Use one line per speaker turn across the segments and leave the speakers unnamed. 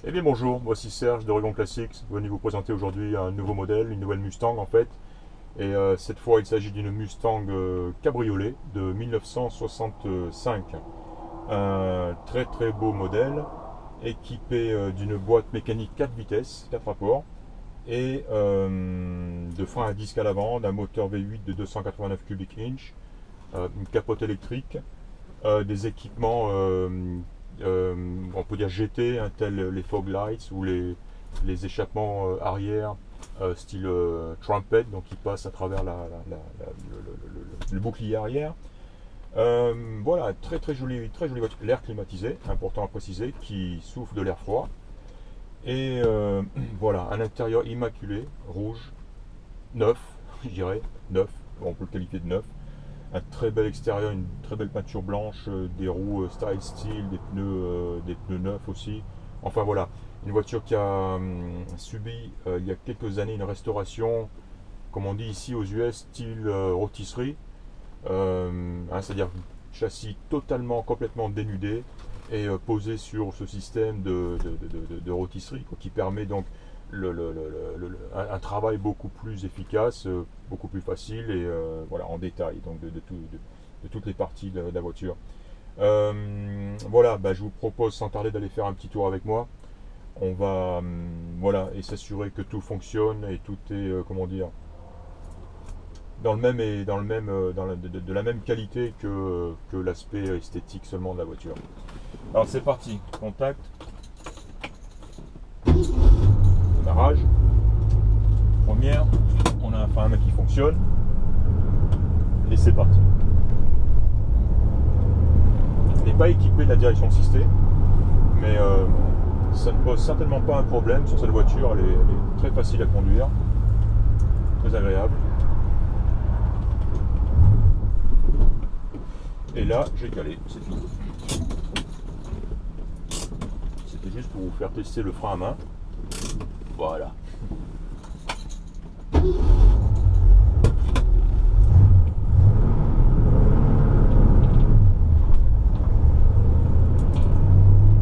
Eh bien bonjour, voici Serge de Regon Classics, venu vous présenter aujourd'hui un nouveau modèle, une nouvelle Mustang en fait. Et cette fois il s'agit d'une Mustang cabriolet de 1965. Un très très beau modèle, équipé d'une boîte mécanique 4 vitesses, 4 rapports, et de freins à disque à l'avant, d'un moteur V8 de 289 cubic inch, une capote électrique, des équipements on peut dire GT, hein, tels les fog lights ou les échappements arrière style trumpet, donc qui passent à travers le bouclier arrière. Voilà, très jolie voiture. L'air climatisé, important à préciser, qui souffle de l'air froid. Et voilà, un intérieur immaculé, rouge, neuf, je dirais, neuf, on peut le qualifier de neuf. Un très bel extérieur, une très belle peinture blanche, des roues style steel, des pneus neufs aussi. Enfin voilà, une voiture qui a subi il y a quelques années une restauration, comme on dit ici aux US, style rôtisserie, c'est-à-dire châssis complètement dénudé et posé sur ce système de rôtisserie, quoi, qui permet donc un travail beaucoup plus efficace, beaucoup plus facile et voilà, en détail donc de toutes les parties de la voiture. Voilà, je vous propose sans tarder d'aller faire un petit tour avec moi. On va voilà, et s'assurer que tout fonctionne et tout est comment dire, de la même qualité que l'aspect esthétique seulement de la voiture. Alors c'est parti, contact, démarrage. Première, on a un frein à main qui fonctionne et c'est parti. Il n'est pas équipé de la direction assistée, mais ça ne pose certainement pas un problème sur cette voiture. Elle est très facile à conduire, très agréable. Et là, j'ai calé, c'est fini. C'était juste pour vous faire tester le frein à main. Voilà.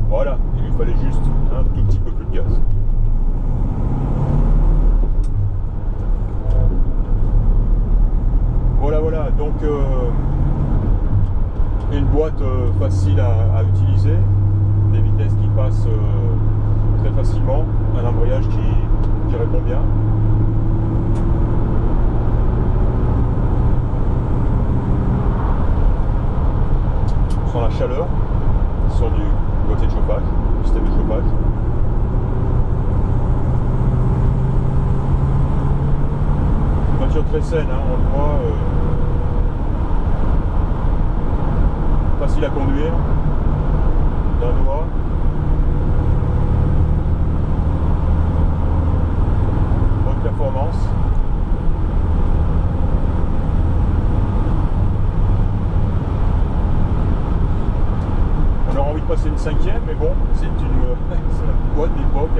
Voilà, il lui fallait juste un tout petit peu plus de gaz. Voilà, donc une boîte facile à utiliser, des vitesses qui passent très facilement, un embrayage qui répond bien. On sent la chaleur sur du boîtier de chauffage, du système de chauffage. Une voiture très saine, hein, on le voit, facile à conduire, d'un doigt. Bonne performance. On aurait envie de passer une cinquième, mais bon, c'est une boîte d'époque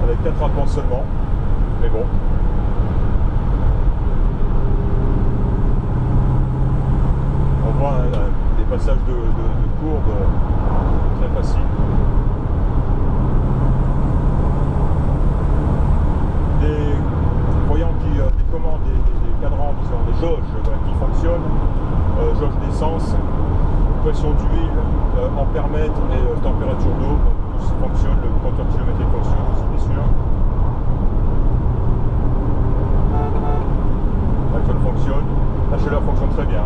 avec 4 rapports seulement. Mais bon. On voit des passages de courbes très faciles. Voyant des commandes, des cadrans, disons, des jauges qui fonctionnent, jauge d'essence, pression d'huile, ampèremètre et température d'eau, tout ça fonctionne, le compteur kilométrique fonctionne aussi bien sûr. L'alcool fonctionne, la chaleur fonctionne très bien,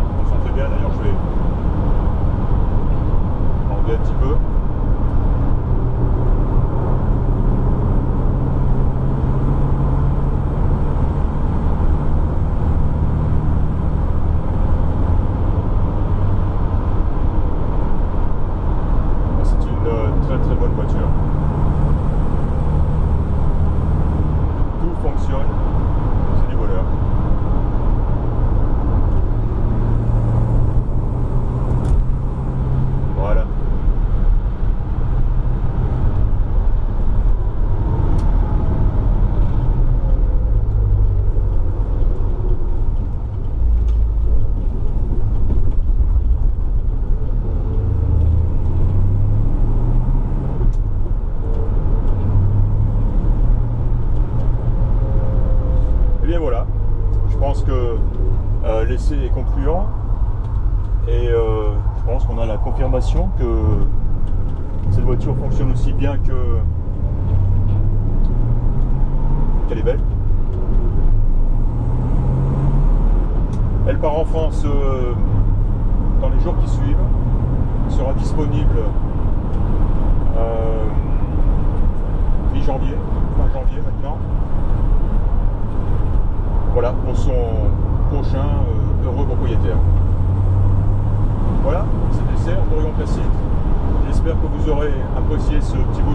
d'ailleurs je vais enlever un petit peu. Très bonne voiture. Tout fonctionne, c'est du bonheur. Voilà. que l'essai est concluant et je pense qu'on a la confirmation que cette voiture fonctionne aussi bien qu'elle est belle. Elle part en France dans les jours qui suivent. Elle sera disponible mi-janvier, fin janvier maintenant. Voilà, pour son prochain heureux propriétaire. Voilà, c'était Serge d'Orion Classique. J'espère que vous aurez apprécié ce petit bout